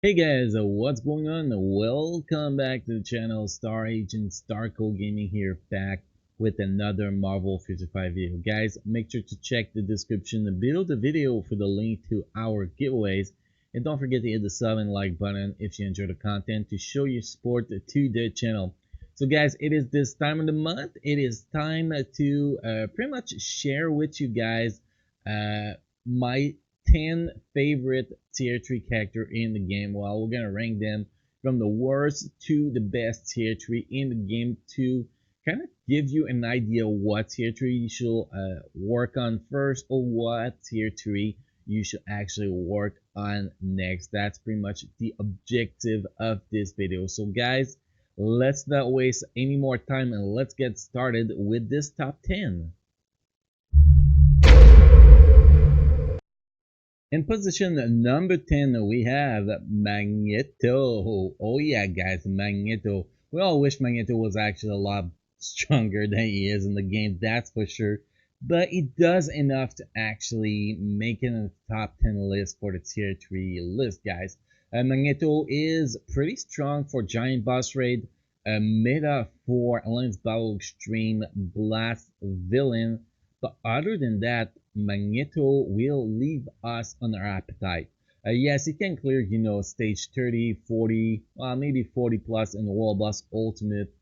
Hey guys, what's going on? Welcome back to the channel. Star Agent Starco Gaming here, back with another Marvel 55 video. Guys, make sure to check the description below the video for the link to our giveaways. And don't forget to hit the sub and like button if you enjoy the content to show your support to the channel. So guys, it is this time of the month. It is time to pretty much share with you guys my 10 favorite tier 3 character in the game. Well, we're gonna rank them from the worst to the best tier 3 in the game to kind of give you an idea what tier 3 you should work on first, or what tier 3 you should actually work on next. That's pretty much the objective of this video. So guys, let's not waste any more time and let's get started with this top 10. In position number 10, we have Magneto. Oh yeah, guys, Magneto. We all wish Magneto was actually a lot stronger than he is in the game, that's for sure. But he does enough to actually make it in the top 10 list for the tier 3 list, guys. Magneto is pretty strong for Giant Boss Raid, meta for Alliance Battle Extreme Blast Villain. But other than that, Magneto will leave us on our appetite. Yes, he can clear, stage 30, 40, well, maybe 40 plus in the Wall Boss Ultimate.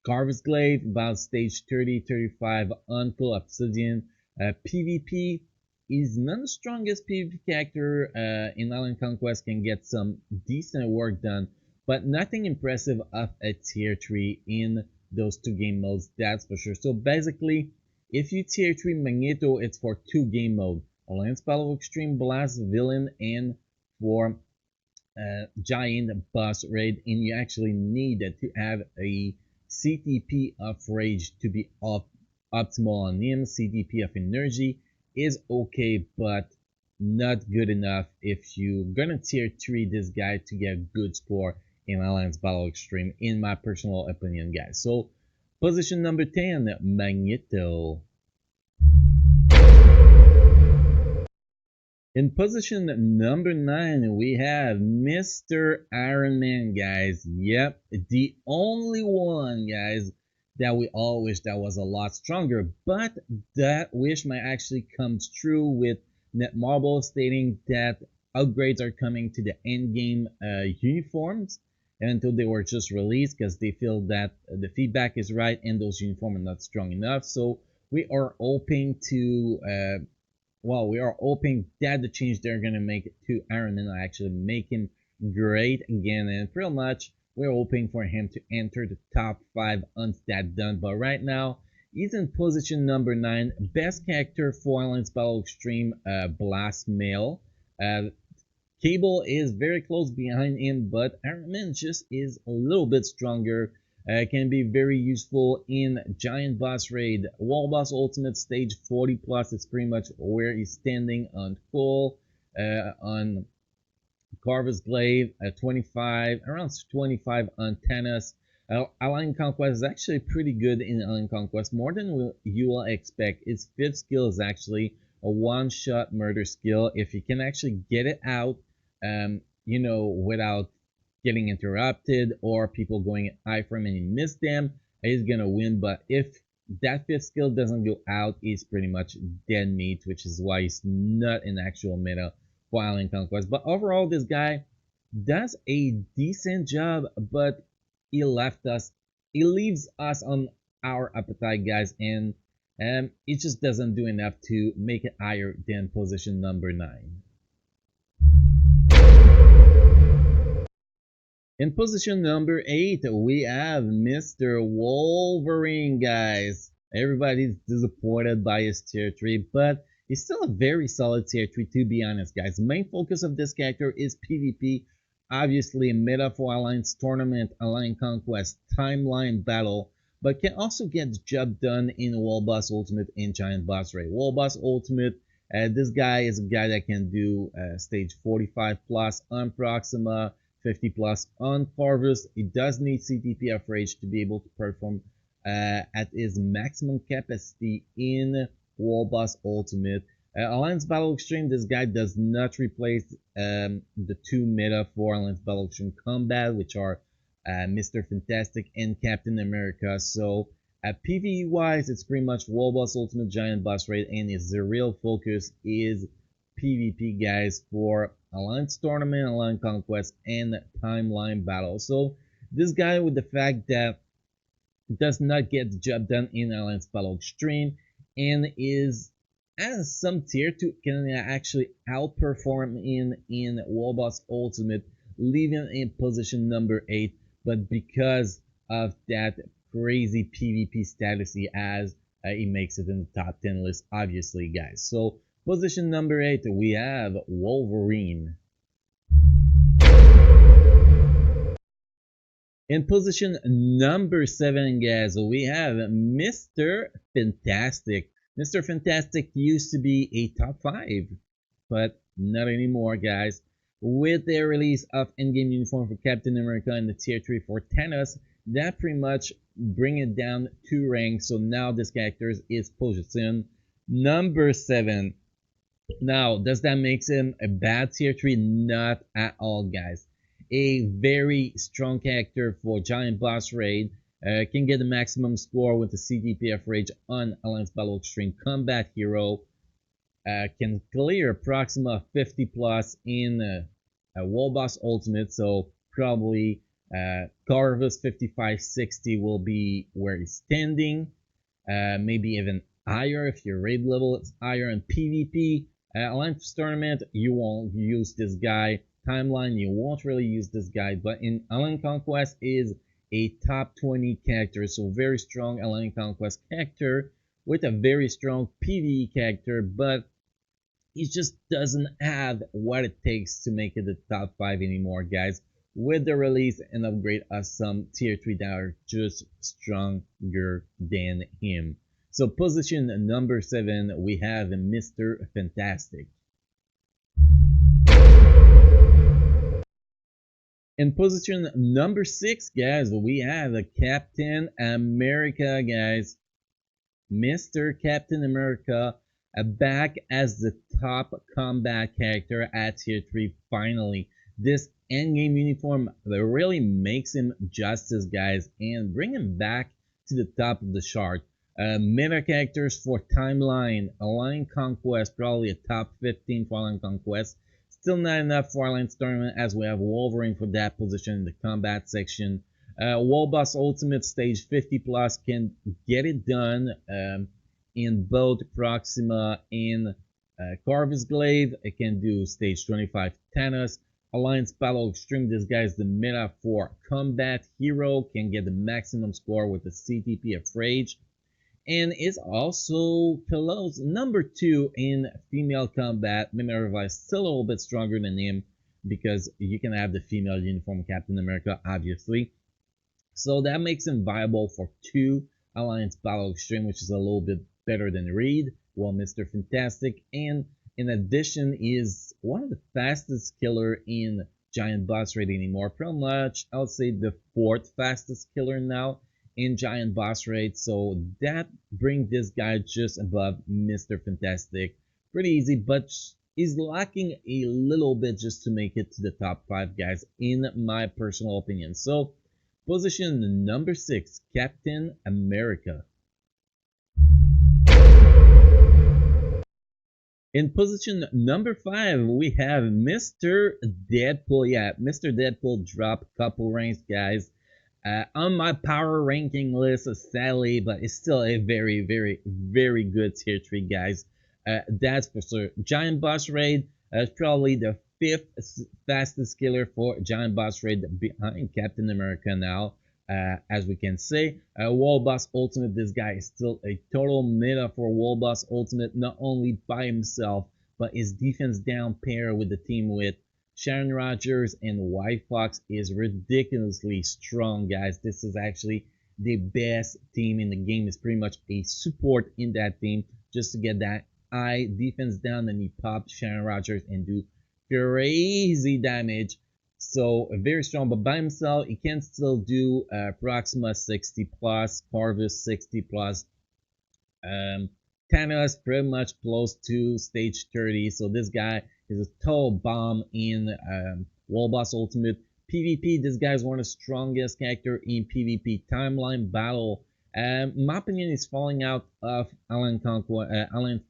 Carver's Glaive, about stage 30, 35, Uncle Obsidian. PvP is not the strongest PvP character in Island Conquest, can get some decent work done, but nothing impressive of a tier 3 in those two game modes, that's for sure. So basically, if you tier 3 Magneto, it's for two game mode, Alliance Battle Extreme Blast Villain and for Giant Boss Raid, and you actually need to have a CTP of Rage to be optimal on him. CTP of Energy is okay, but not good enough if you're gonna tier 3 this guy to get good score in Alliance Battle Extreme, in my personal opinion, guys. So position number 10, Magneto. In position number 9, we have Mr. Iron Man, guys. Yep, the only one, guys, that we all wish that was a lot stronger. But that wish might actually come true with Netmarble stating that upgrades are coming to the endgame uniforms until they were just released, because they feel that the feedback is right and those uniforms are not strong enough. So we are hoping to well, we are hoping that the change they're gonna make to Iron Man actually make him great again, and pretty much we're hoping for him to enter the top 5 once that's done. But right now, he's in position number 9, best character for Alliance Battle Extreme Blast Mail. Cable is very close behind him, but Iron Man just is a little bit stronger. Can be very useful in Giant Boss Raid. Wall Boss Ultimate stage 40 plus is pretty much where he's standing on full. On Carver's Glaive, 25, around 25 on Thanos. Alliance Conquest is actually pretty good in Alliance Conquest, more than you will expect. Its 5th skill is actually a one-shot murder skill. If you can actually get it out, without getting interrupted or people going high for him and you miss them, he's gonna win. But if that 5th skill doesn't go out, he's pretty much dead meat, which is why he's not an actual meta for Alliance Conquest. But overall, this guy does a decent job, but he leaves us on our appetite, guys, and it just doesn't do enough to make it higher than position number 9. In position number 8, we have Mr. Wolverine, guys. Everybody's disappointed by his tier 3, but he's still a very solid tier 3, to be honest, guys. The main focus of this character is PvP. Obviously, meta for Alliance Tournament, Alliance Conquest, Timeline Battle, but can also get the job done in Wall Boss Ultimate and Giant Boss Raid. Wall Boss Ultimate, this guy is a guy that can do stage 45 plus on Proxima, 50 plus on Corvus. It does need CTP of Rage to be able to perform at his maximum capacity in Wall Boss Ultimate. Alliance Battle Extreme, this guy does not replace the two meta for Alliance Battle Extreme Combat, which are Mr. Fantastic and Captain America. So PvE wise, it's pretty much World Boss Ultimate Giant Boss Raid, and the real focus is PvP, guys, for Alliance Tournament, Alliance Conquest, and Timeline Battle. So this guy, with the fact that does not get the job done in Alliance Battle Extreme and is as some tier 2 can actually outperform in World Boss Ultimate, leaving in position number 8, but because of that crazy PvP status he has, he makes it in the top 10 list, obviously, guys. So position number 8, we have Wolverine. In position number 7, guys, we have Mr. Fantastic. Mr. Fantastic used to be a top 5, but not anymore, guys. With the release of in-game uniform for Captain America and the tier 3 for Thanos, that pretty much bring it down 2 ranks. So now this character is position number 7. Now, does that make him a bad tier 3? Not at all, guys. A very strong character for Giant Boss Raid. Can get the maximum score with the CTPF Rage on Alliance Battle Extreme Combat Hero. Can clear approximately 50 plus in World Boss Ultimate, so probably Carvus 5560 will be where he's standing. Maybe even higher if your raid level is higher. In PvP, Alliance Tournament, you won't use this guy. Timeline, you won't really use this guy, but in Alliance Conquest is a top 20 character, so very strong Alliance Conquest character with a very strong PvE character, but he just doesn't have what it takes to make it the top 5 anymore, guys, with the release and upgrade of some tier 3 that are just stronger than him. So position number 7, we have Mr. Fantastic. In position number 6, guys, we have Captain America, guys. Mr. Captain America back as the top combat character at tier 3 finally. This endgame uniform really makes him justice, guys, and bring him back to the top of the chart. Meta characters for Timeline, Alliance Conquest, probably a top 15 for Alliance Conquest. Still not enough for Alliance Tournament, as we have Wolverine for that position in the combat section. World Boss Ultimate stage 50 plus can get it done in both Proxima and Carvus Glaive. It can do stage 25 Thanos. Alliance Battle Extreme, this guy is the meta for Combat Hero, can get the maximum score with the CTP of Rage. And is also close number 2 in female combat. Minerva is still a little bit stronger than him because you can have the female uniform Captain America, obviously. So that makes him viable for 2 Alliance Battle Extreme, which is a little bit better than Reed, while Mr. Fantastic, and in addition is one of the fastest killer in Giant Boss Raid anymore. Pretty much, I'll say the 4th fastest killer now in Giant Boss Raid, so that brings this guy just above Mr. Fantastic. Pretty easy, but he's lacking a little bit just to make it to the top 5, guys, in my personal opinion. So position number 6, Captain America. In position number 5, we have Mr. Deadpool. Yeah, Mr. Deadpool dropped a couple ranks, guys. On my power ranking list, sadly, but it's still a very, very, very good tier 3, guys. That's for sure. Giant Boss Raid is probably the 5th fastest killer for Giant Boss Raid behind Captain America now, as we can say. World Boss Ultimate, this guy is still a total meta for World Boss Ultimate, not only by himself, but his defense down pair with the team with Sharon Rogers and White Fox is ridiculously strong, guys. This is actually the best team in the game. It's pretty much a support in that team just to get that high defense down, and he popped Sharon Rogers and do crazy damage. So very strong, but by himself he can still do Proxima 60 plus, Carvus 60 plus, Thanos pretty much close to stage 30, so this guy is a total bomb in Wall Boss Ultimate. PvP, this guy is one of the strongest character in PvP. Timeline battle. My opinion is falling out of Alan's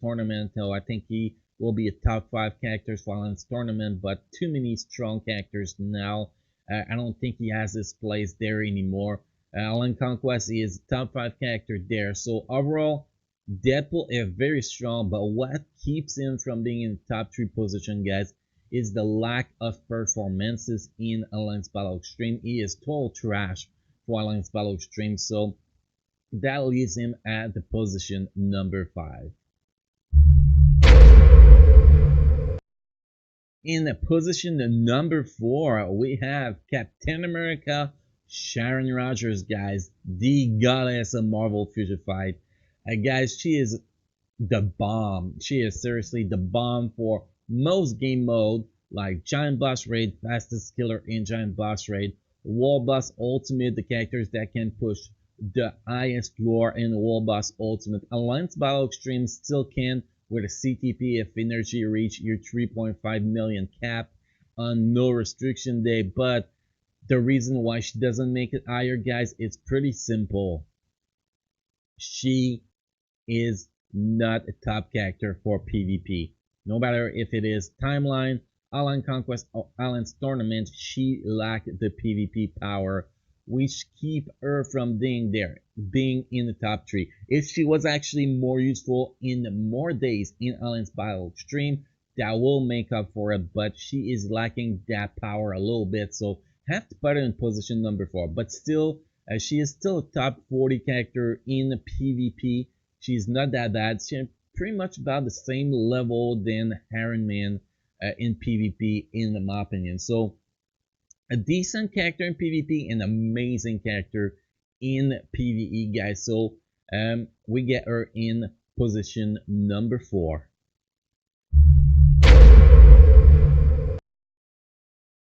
tournament, so I think he will be a top 5 characters for Alan's tournament, but too many strong characters now. I don't think he has his place there anymore. Alan Conquest is top 5 character there, so overall, Deadpool is very strong, but what keeps him from being in top 3 position, guys, is the lack of performances in Alliance Battle Extreme. He is total trash for Alliance Battle Extreme, so that leaves him at the position number 5. In the position number 4, we have Captain America, Sharon Rogers, guys, the goddess of Marvel Future Fight. Guys, she is the bomb. She is seriously the bomb for most game mode, like Giant Boss Raid, fastest killer in Giant Boss Raid, Wall Boss Ultimate, the characters that can push the highest floor in Wall Boss Ultimate. Alliance Battle Extreme still can with a CTP if energy reach your 3.5 million cap on no restriction day, but the reason why she doesn't make it higher, guys, it's pretty simple. She is not a top character for PvP. No matter if it is Timeline, Alliance Conquest, or Alliance Tournament, she lacked the PvP power, which keep her from being there, being in the top 3. If she was actually more useful in more days in Alliance Battle Extreme, that will make up for it, but she is lacking that power a little bit, so have to put her in position number 4. But still, she is still a top 40 character in PvP. She's not that bad. She's pretty much about the same level than Iron Man in PvP, in my opinion. So a decent character in PvP, an amazing character in PvE, guys. So we get her in position number 4.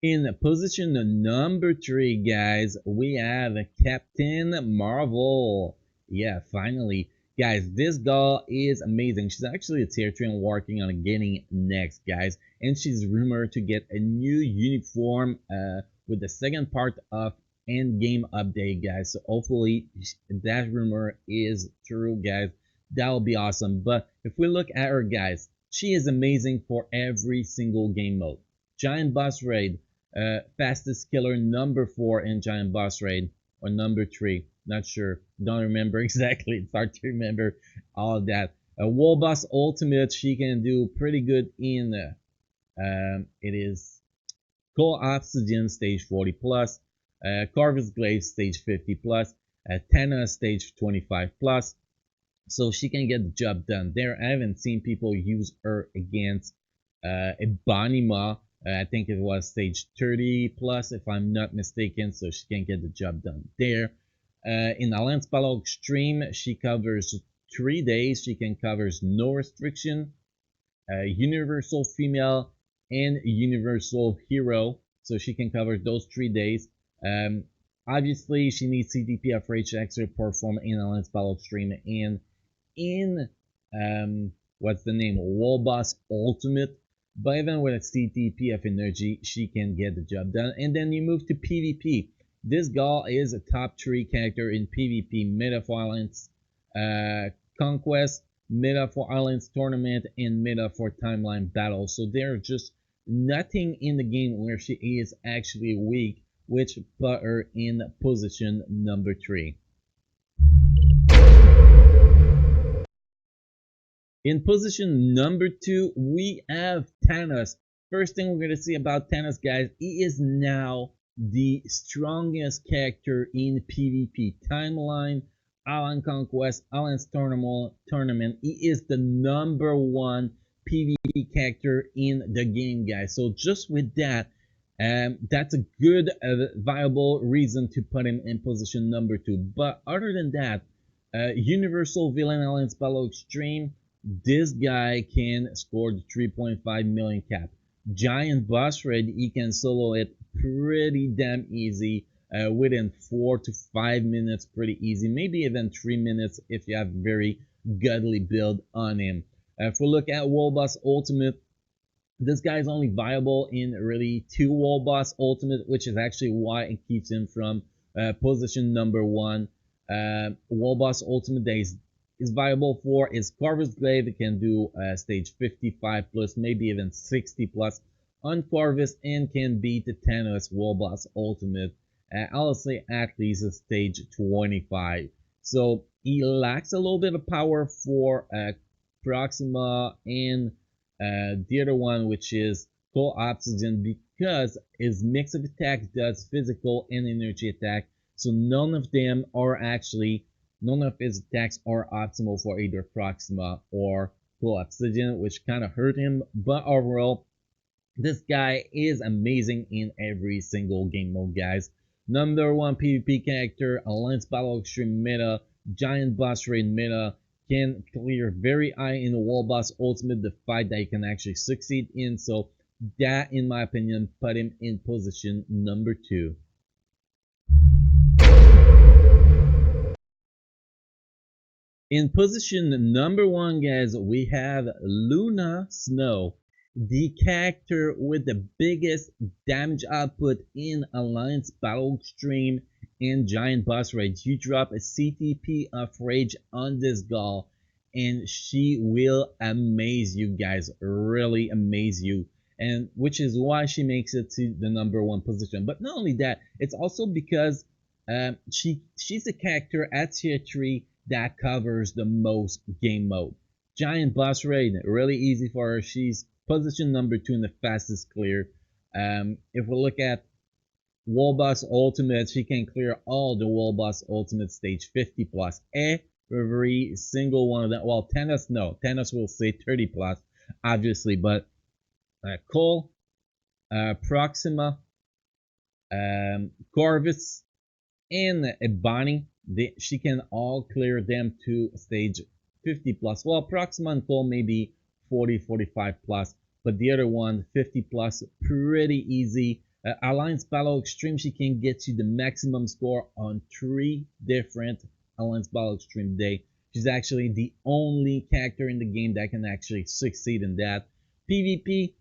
In position number 3, guys, we have Captain Marvel. Yeah, finally. Guys, this girl is amazing. She's actually a tier 3 and working on getting next, guys. And she's rumored to get a new uniform with the second part of Endgame update, guys. So hopefully that rumor is true, guys. That will be awesome. But if we look at her, guys, she is amazing for every single game mode. Giant Boss Raid, fastest killer number 4 in Giant Boss Raid, or number 3. Not sure. Don't remember exactly. It's hard to remember all of that. Wall Boss Ultimate, she can do pretty good in. It is Coal Obsidian stage 40 plus, Carver's Glaive stage 50 plus, Thanos stage 25 plus. So she can get the job done there. I haven't seen people use her against Ibanima. I think it was stage 30 plus, if I'm not mistaken. So she can get the job done there. In Alliance Battle Extreme, she covers 3 days. She can covers no restriction, universal female, and universal hero. So she can cover those 3 days. Obviously, she needs CTP of Rage X to perform in Alliance Battle Extreme and in what's the name, Wall Boss Ultimate. But even with a CTP of energy, she can get the job done. And then you move to PvP. This girl is a top 3 character in PvP, meta for Alliance Conquest, meta for Alliance Tournament, and meta for Timeline Battle. So there's just nothing in the game where she is actually weak, which put her in position number 3. In position number 2, we have Thanos. First thing we're going to see about Thanos, guys, he is now the strongest character in PvP. Timeline, Alliance Conquest, Alliance Tournament. He is the number 1 PvP character in the game, guys. So just with that, that's a good, viable reason to put him in position number 2. But other than that, Universal Villain Alliance Battle Extreme, this guy can score the 3.5 million cap. Giant Boss Raid, he can solo it pretty damn easy, within 4 to 5 minutes, pretty easy. Maybe even 3 minutes if you have very godly build on him. If we look at World Boss Ultimate, this guy is only viable in really 2 World Boss Ultimate, which is actually why it keeps him from position number 1. World Boss Ultimate that is viable for is Carver's Glaive. It can do stage 55 plus, maybe even 60 plus on Carver's, and can beat the Thanos World Boss Ultimate. I'll say at least a stage 25. So he lacks a little bit of power for Proxima and the other one, which is Cold Oxygen, because his mix of attacks does physical and energy attack. So none of his attacks are optimal for either Proxima or Cold Oxygen, which kind of hurt him. But overall, this guy is amazing in every single game mode, guys. Number 1 PvP character, Alliance Battle Extreme meta, Giant Boss Raid meta, can clear very high in the World Boss Ultimate, the fight that you can actually succeed in. So that, in my opinion, put him in position number 2. In position number 1, guys, we have Luna Snow, the character with the biggest damage output in Alliance Battle Extreme and Giant Boss Rage. You drop a CTP of Rage on this girl and she will amaze you guys, really amaze you, and which is why she makes it to the number 1 position. But not only that, it's also because she's a character at tier 3 that covers the most game mode. Giant Boss Raid, really easy for her. She's position number 2 in the fastest clear. If we look at World Boss Ultimate, she can clear all the World Boss Ultimate stage 50 plus. Every single one of them. Well, Thanos, no. Thanos will say 30 plus, obviously, but Cole, Proxima, Corvus, and Bonnie, she can all clear them to stage 50 plus. Well, Proxima and Cole maybe 40, 45 plus, but the other one 50 plus, pretty easy. Alliance Battle Extreme, she can get you the maximum score on 3 different Alliance Battle Extreme day. She's actually the only character in the game that can actually succeed in that. PvP,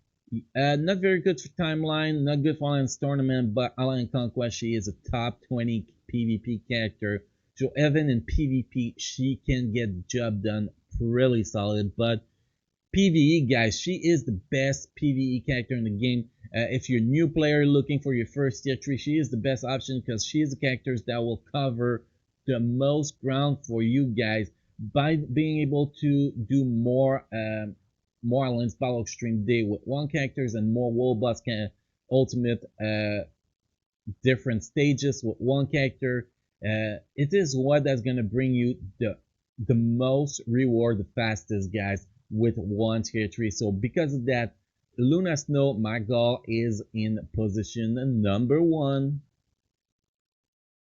not very good for timeline, not good for Alliance Tournament, but Alliance Conquest, she is a top 20 PvP character. So even in PvP, she can get the job done really solid. But PvE, guys, she is the best PvE character in the game. If you're a new player looking for your first tier 3, she is the best option because she is the character that will cover the most ground for you guys by being able to do more Alliance Battle Extreme day with 1 characters and more World Boss Ultimate different stages with 1 character. It is what that's gonna bring you the most reward the fastest, guys, with 1 tier 3. So because of that, Luna Snow, my girl, is in position number 1.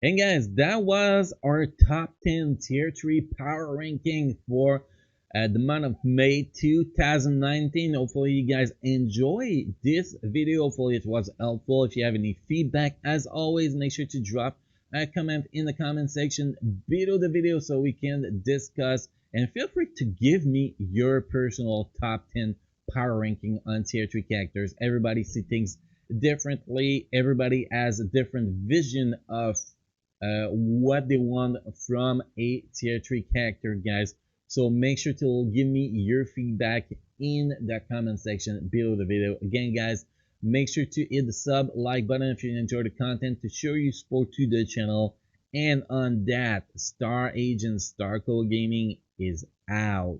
And guys, that was our top 10 tier 3 power ranking for the month of May 2019. Hopefully you guys enjoy this video. Hopefully it was helpful. If you have any feedback, as always, make sure to drop a comment in the comment section below the video so we can discuss, and feel free to give me your personal top 10 power ranking on tier 3 characters. Everybody sees things differently. Everybody has a different vision of what they want from a tier 3 character, guys. So make sure to give me your feedback in the comment section below the video. Again, guys, make sure to hit the sub like button if you enjoy the content to show your support to the channel. And on that, Star Agent Starco Gaming is out.